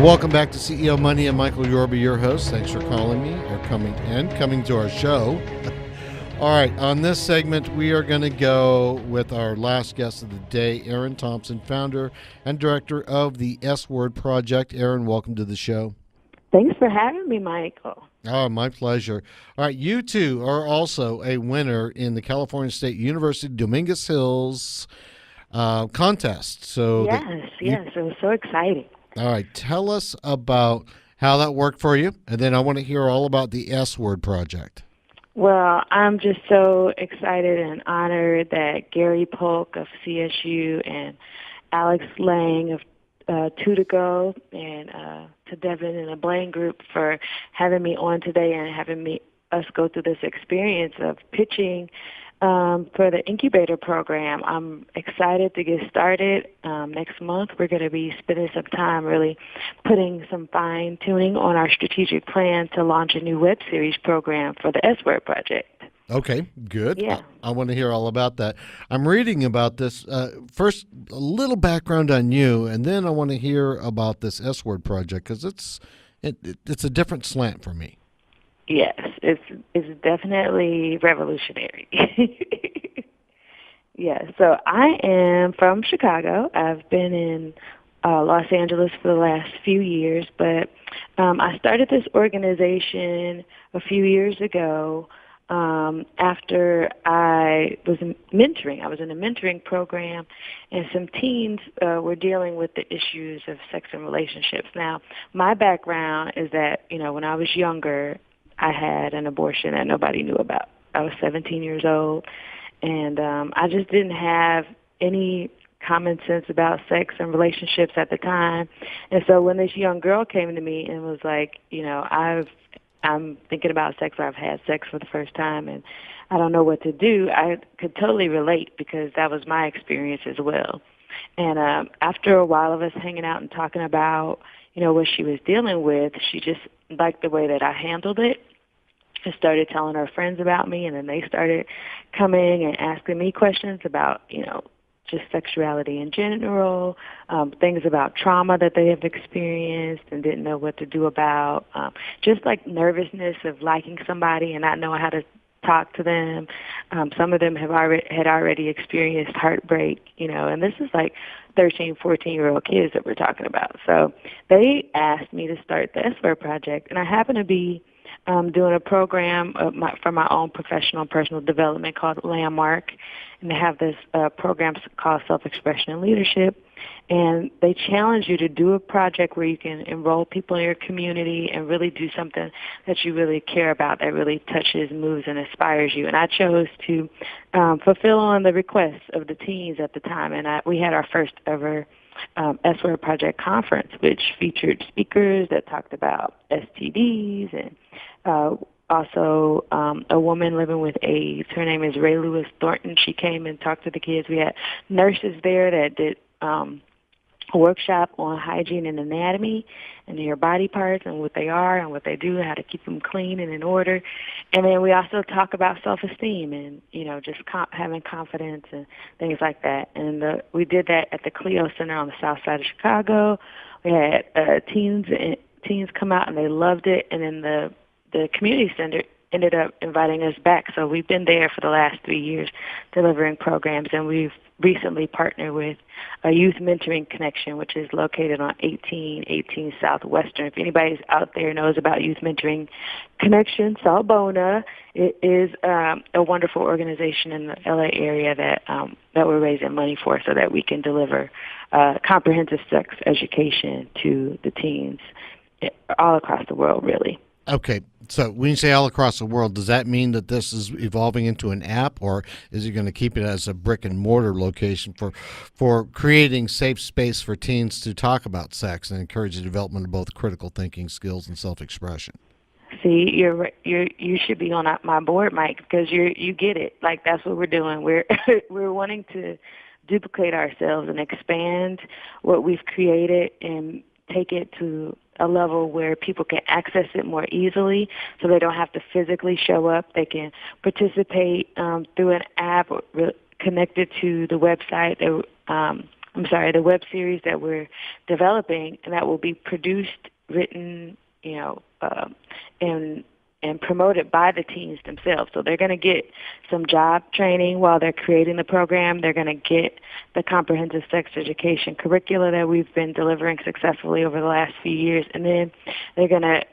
Welcome back to CEO Money. I'm Michael Yorba, your host. Thanks for calling me or coming to our show. All right, on this segment, we are going to go with our last guest of the day, Erin Thompson, founder and director of the S Word Project. Erin, welcome to the show. Thanks for having me, Michael. Oh, my pleasure. All right, you two are also a winner in the California State University Dominguez Hills contest. Yes, it was so exciting. All right, tell us about how that worked for you, and then I want to hear all about the S Word Project. Well, I'm just so excited and honored that Gary Polk of CSU and Alex Lang of Two to Go and to Devin and the Blaine Group for having me on today and having us go through this experience of pitching for the incubator program. I'm excited to get started. Next month, we're going to be spending some time really putting some fine-tuning on our strategic plan to launch a new web series program for the S-Word Project. Okay, good. Yeah. I want to hear all about that. I'm reading about this. First, a little background on you, and then I want to hear about this S-Word Project because it's a different slant for me. Yes, it's definitely revolutionary. Yeah, so I am from Chicago. I've been in Los Angeles for the last few years, but I started this organization a few years ago after I was mentoring. I was in a mentoring program, and some teens were dealing with the issues of sex and relationships. Now, my background is that, when I was younger, I had an abortion that nobody knew about. I was 17 years old, and I just didn't have any common sense about sex and relationships at the time. And so when this young girl came to me and was like, I'm thinking about sex, or I've had sex for the first time, and I don't know what to do, I could totally relate because that was my experience as well. And after a while of us hanging out and talking about, what she was dealing with, she just liked the way that I handled it and started telling her friends about me, and then they started coming and asking me questions about, just sexuality in general, things about trauma that they have experienced and didn't know what to do about, just like nervousness of liking somebody and not knowing how to talk to them. Some of them had already experienced heartbreak, and this is like 13, 14-year-old kids that we're talking about. So they asked me to start the S-Word Project, and I happen to be doing a program for my own professional and personal development called Landmark, and they have this program called Self-Expression and Leadership, and they challenge you to do a project where you can enroll people in your community and really do something that you really care about, that really touches, moves, and inspires you. And I chose to fulfill on the requests of the teens at the time, and we had our first ever S-Word Project conference, which featured speakers that talked about STDs and also a woman living with AIDS. Her name is Ray Lewis Thornton. She came and talked to the kids. We had nurses there that did a workshop on hygiene and anatomy and your body parts and what they are and what they do and how to keep them clean and in order. And then we also talk about self-esteem and, just having confidence and things like that. And we did that at the Clio Center on the south side of Chicago. We had teens come out and they loved it. And then the community center ended up inviting us back. So we've been there for the last 3 years delivering programs, and we've recently partnered with a Youth Mentoring Connection, which is located on 1818 Southwestern. If anybody out there knows about Youth Mentoring Connection, Salbona, it is a wonderful organization in the LA area that we're raising money for so that we can deliver comprehensive sex education to the teens all across the world, really. Okay, so when you say all across the world, does that mean that this is evolving into an app, or is it going to keep it as a brick and mortar location for creating safe space for teens to talk about sex and encourage the development of both critical thinking skills and self-expression? See, you should be on my board, Mike, because you get it. Like, that's what we're doing. We're wanting to duplicate ourselves and expand what we've created and take it to a level where people can access it more easily, so they don't have to physically show up. They can participate through an app connected to the website. the web series that we're developing, and that will be produced, written, and promoted by the teens themselves. So they're going to get some job training while they're creating the program. They're going to get the comprehensive sex education curricula that we've been delivering successfully over the last few years. And then they're going to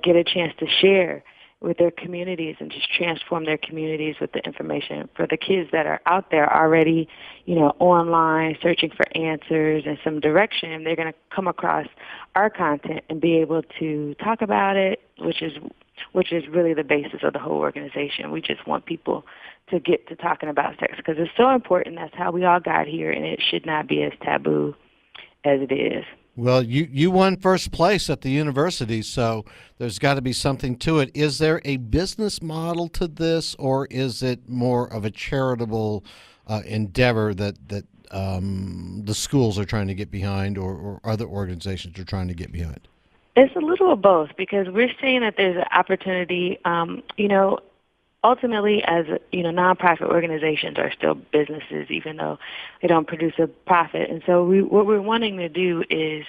get a chance to share with their communities and just transform their communities with the information. For the kids that are out there already, online searching for answers and some direction, they're going to come across our content and be able to talk about it, which is really the basis of the whole organization. We just want people to get to talking about sex because it's so important. That's how we all got here, and it should not be as taboo as it is. Well, you won first place at the university, so there's got to be something to it. Is there a business model to this, or is it more of a charitable endeavor that the schools are trying to get behind, or other organizations are trying to get behind? It's a little of both because we're seeing that there's an opportunity, ultimately as, nonprofit organizations are still businesses even though they don't produce a profit. And so what we're wanting to do is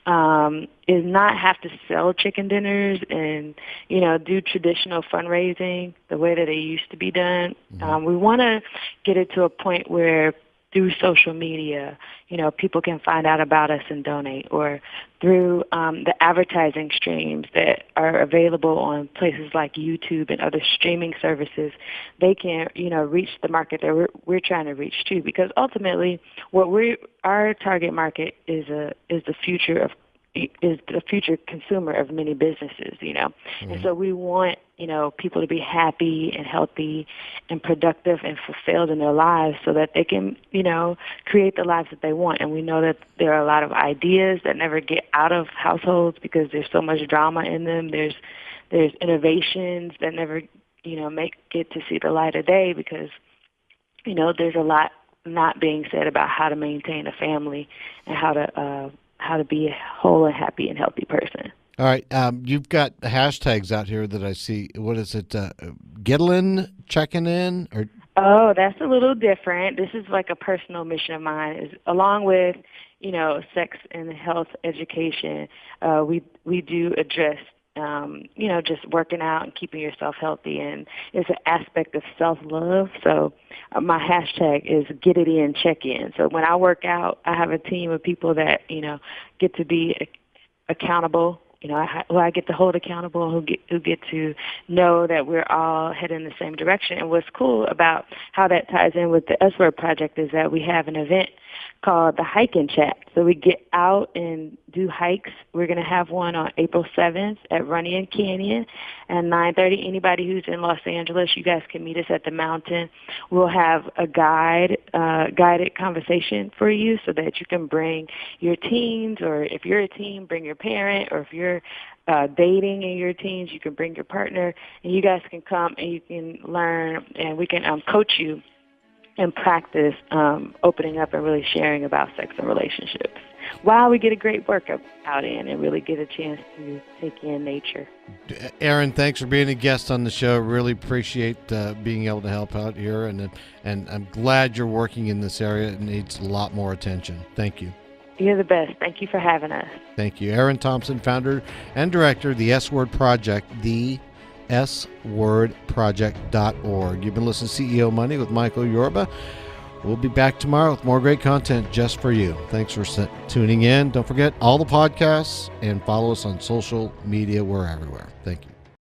not have to sell chicken dinners and, do traditional fundraising the way that it used to be done. Mm-hmm. We want to get it to a point where through social media, people can find out about us and donate, or through the advertising streams that are available on places like YouTube and other streaming services, they can, reach the market that we're trying to reach too. Because ultimately, our target market is the future consumer of many businesses, Mm-hmm. And so we want, people to be happy and healthy and productive and fulfilled in their lives so that they can, create the lives that they want. And we know that there are a lot of ideas that never get out of households because there's so much drama in them. There's innovations that never, get to see the light of day because, there's a lot not being said about how to maintain a family and how to be a whole and happy and healthy person. All right. You've got hashtags out here that I see. What is it? Gitlin, checking in? Or? Oh, that's a little different. This is like a personal mission of mine. Is along with, sex and health education, we do address, just working out and keeping yourself healthy. And it's an aspect of self-love. So my hashtag is get it in, check in. So when I work out, I have a team of people that, get to be accountable. I get to hold accountable, who get to know that we're all heading in the same direction. And what's cool about how that ties in with the S-Word Project is that we have an event called the Hike and Chat. So we get out and do hikes. We're going to have one on April 7th at Runyon Canyon at 9:30. Anybody who's in Los Angeles, you guys can meet us at the mountain. We'll have a guided conversation for you so that you can bring your teens, or if you're a teen, bring your parent, or if you're dating in your teens, you can bring your partner, and you guys can come and you can learn, and we can coach you and practice opening up and really sharing about sex and relationships while we get a great workout out in and really get a chance to take in nature. Erin, thanks for being a guest on the show. Really appreciate being able to help out here, and I'm glad you're working in this area. It needs a lot more attention. Thank you. You're the best. Thank you for having us. Thank you. Erin Thompson, founder and director of the S-Word Project, the swordproject.org. You've been listening to CEO Money with Michael Yorba. We'll be back tomorrow with more great content just for you. Thanks for tuning in. Don't forget all the podcasts and follow us on social media. We're everywhere. Thank you.